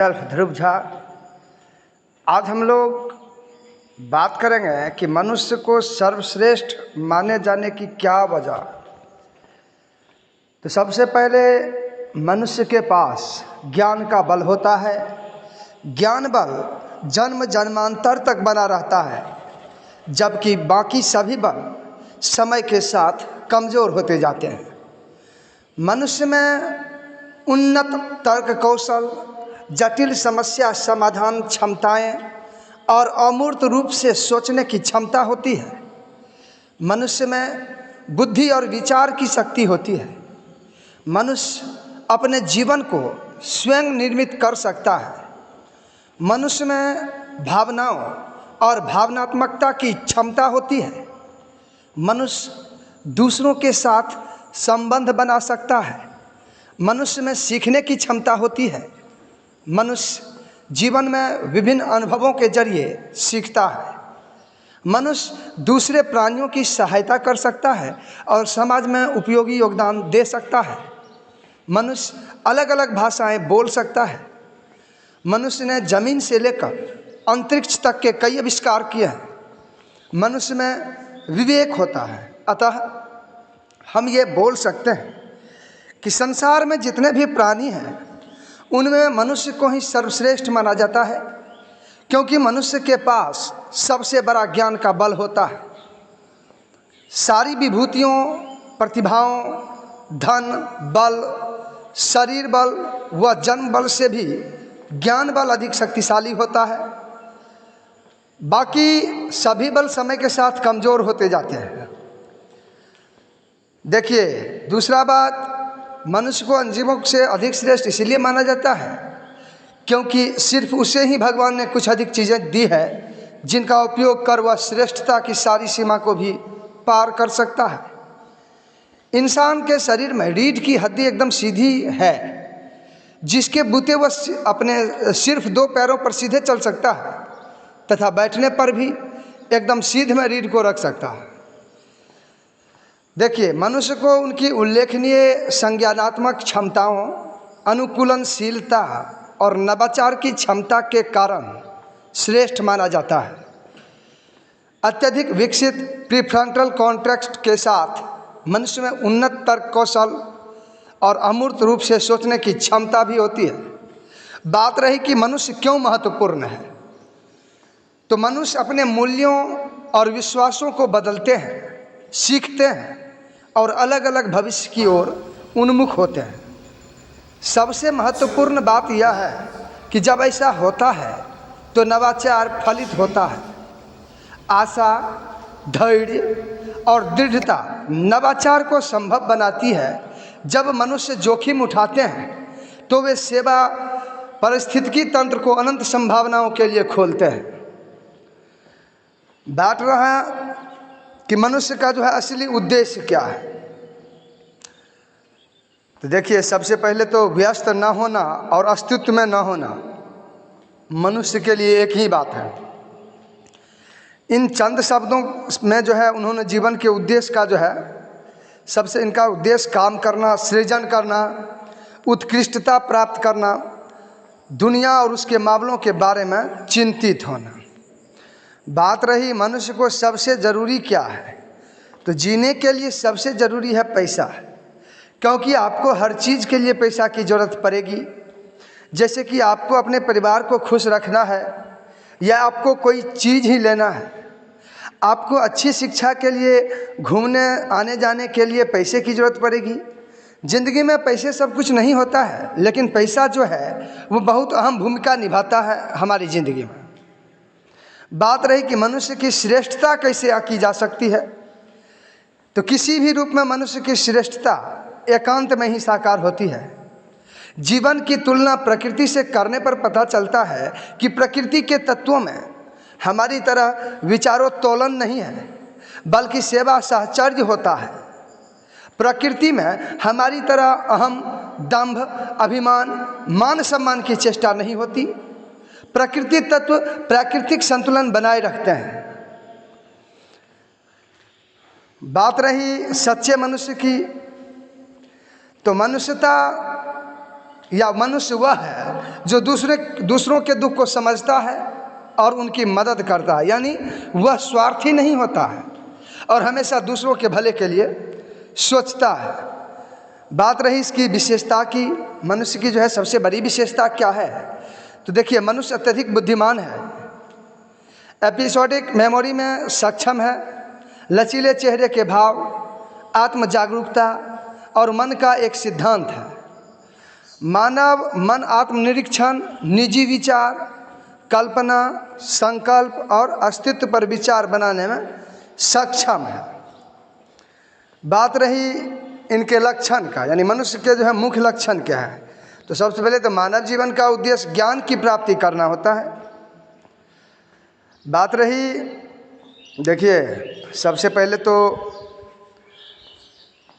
ध्रुव झा। आज हम लोग बात करेंगे कि मनुष्य को सर्वश्रेष्ठ माने जाने की क्या वजह। तो सबसे पहले मनुष्य के पास ज्ञान का बल होता है। ज्ञान बल जन्म जन्मांतर तक बना रहता है, जबकि बाकी सभी बल समय के साथ कमज़ोर होते जाते हैं। मनुष्य में उन्नत तर्क कौशल, जटिल समस्या समाधान क्षमताएं और अमूर्त रूप से सोचने की क्षमता होती है। मनुष्य में बुद्धि और विचार की शक्ति होती है। मनुष्य अपने जीवन को स्वयं निर्मित कर सकता है। मनुष्य में भावनाओं और भावनात्मकता की क्षमता होती है। मनुष्य दूसरों के साथ संबंध बना सकता है। मनुष्य में सीखने की क्षमता होती है। मनुष्य जीवन में विभिन्न अनुभवों के जरिए सीखता है। मनुष्य दूसरे प्राणियों की सहायता कर सकता है और समाज में उपयोगी योगदान दे सकता है। मनुष्य अलग अलग भाषाएं बोल सकता है। मनुष्य ने जमीन से लेकर अंतरिक्ष तक के कई आविष्कार किए हैं। मनुष्य में विवेक होता है। अतः हम ये बोल सकते हैं कि संसार में जितने भी प्राणी हैं उनमें मनुष्य को ही सर्वश्रेष्ठ माना जाता है, क्योंकि मनुष्य के पास सबसे बड़ा ज्ञान का बल होता है। सारी विभूतियों, प्रतिभाओं, धन, बल, शरीर बल व जन्म बल से भी ज्ञान बल अधिक शक्तिशाली होता है। बाकी सभी बल समय के साथ कमज़ोर होते जाते हैं। देखिए, दूसरा बात, मनुष्य को अन्य जीवों से अधिक श्रेष्ठ इसलिए माना जाता है क्योंकि सिर्फ उसे ही भगवान ने कुछ अधिक चीज़ें दी है जिनका उपयोग कर वह श्रेष्ठता की सारी सीमा को भी पार कर सकता है। इंसान के शरीर में रीढ़ की हड्डी एकदम सीधी है, जिसके बूते वह अपने सिर्फ 2 पैरों पर सीधे चल सकता है तथा बैठने पर भी एकदम सीधे में रीढ़ को रख सकता है। देखिए, मनुष्य को उनकी उल्लेखनीय संज्ञानात्मक क्षमताओं, अनुकूलनशीलता और नवाचार की क्षमता के कारण श्रेष्ठ माना जाता है। अत्यधिक विकसित प्रीफ्रंटल कॉर्टेक्स के साथ मनुष्य में उन्नत तर्क कौशल और अमूर्त रूप से सोचने की क्षमता भी होती है। बात रही कि मनुष्य क्यों महत्वपूर्ण है, तो मनुष्य अपने मूल्यों और विश्वासों को बदलते हैं, सीखते हैं और अलग अलग भविष्य की ओर उन्मुख होते हैं। सबसे महत्वपूर्ण बात यह है कि जब ऐसा होता है तो नवाचार फलित होता है। आशा, धैर्य और दृढ़ता नवाचार को संभव बनाती है। जब मनुष्य जोखिम उठाते हैं तो वे सेवा पारिस्थितिकी तंत्र को अनंत संभावनाओं के लिए खोलते हैं। बात रहा कि मनुष्य का असली उद्देश्य क्या है, तो देखिए, सबसे पहले तो व्यस्त न होना और अस्तित्व में न होना मनुष्य के लिए एक ही बात है। इन चंद शब्दों में उन्होंने जीवन के उद्देश्य का सबसे इनका उद्देश्य काम करना, सृजन करना, उत्कृष्टता प्राप्त करना, दुनिया और उसके मामलों के बारे में चिंतित होना। बात रही मनुष्य को सबसे ज़रूरी क्या है, तो जीने के लिए सबसे ज़रूरी है पैसा, क्योंकि आपको हर चीज़ के लिए पैसा की ज़रूरत पड़ेगी। जैसे कि आपको अपने परिवार को खुश रखना है या आपको कोई चीज़ ही लेना है, आपको अच्छी शिक्षा के लिए, घूमने आने जाने के लिए पैसे की ज़रूरत पड़ेगी। ज़िंदगी में पैसे सब कुछ नहीं होता है, लेकिन पैसा वो बहुत अहम भूमिका निभाता है हमारी ज़िंदगी में। बात रही कि मनुष्य की श्रेष्ठता कैसे की जा सकती है, तो किसी भी रूप में मनुष्य की श्रेष्ठता एकांत में ही साकार होती है। जीवन की तुलना प्रकृति से करने पर पता चलता है कि प्रकृति के तत्वों में हमारी तरह विचारोत्तोलन नहीं है, बल्कि सेवा साहचर्य होता है। प्रकृति में हमारी तरह अहम, दंभ, अभिमान, मान सम्मान की चेष्टा नहीं होती। प्रकृति तत्व प्राकृतिक संतुलन बनाए रखते हैं। बात रही सच्चे मनुष्य की, तो मनुष्यता या मनुष्य वह है जो दूसरों के दुख को समझता है और उनकी मदद करता है, यानी वह स्वार्थी नहीं होता है और हमेशा दूसरों के भले के लिए सोचता है। बात रही इसकी विशेषता की, मनुष्य की जो है सबसे बड़ी विशेषता क्या है, तो देखिए मनुष्य अत्यधिक बुद्धिमान है, एपिसोडिक मेमोरी में सक्षम है, लचीले चेहरे के भाव, आत्म जागरूकता और मन का एक सिद्धांत है। मानव मन आत्मनिरीक्षण, निजी विचार, कल्पना, संकल्प और अस्तित्व पर विचार बनाने में सक्षम है। बात रही इनके लक्षण का, यानी मनुष्य के जो है मुख्य लक्षण क्या है, तो सबसे पहले तो मानव जीवन का उद्देश्य ज्ञान की प्राप्ति करना होता है। बात रही, देखिए सबसे पहले तो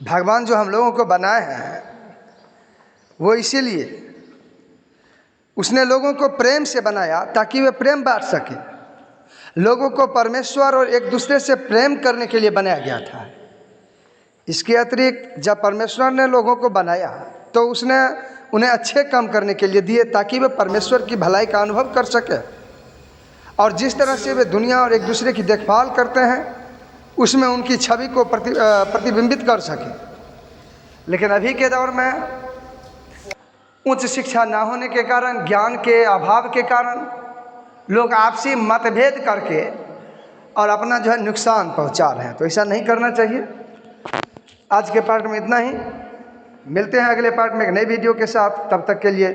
भगवान जो हम लोगों को बनाए हैं वो इसीलिए उसने लोगों को प्रेम से बनाया ताकि वे प्रेम बांट सके। लोगों को परमेश्वर और एक दूसरे से प्रेम करने के लिए बनाया गया था। इसके अतिरिक्त जब परमेश्वर ने लोगों को बनाया तो उसने उन्हें अच्छे काम करने के लिए दिए ताकि वे परमेश्वर की भलाई का अनुभव कर सके, और जिस तरह से वे दुनिया और एक दूसरे की देखभाल करते हैं उसमें उनकी छवि को प्रतिबिंबित कर सके। लेकिन अभी के दौर में उच्च शिक्षा ना होने के कारण, ज्ञान के अभाव के कारण लोग आपसी मतभेद करके और अपना जो है नुकसान पहुंचा रहे हैं, तो ऐसा नहीं करना चाहिए। आज के पार्ट में इतना ही, मिलते हैं अगले पार्ट में एक नई वीडियो के साथ, तब तक के लिए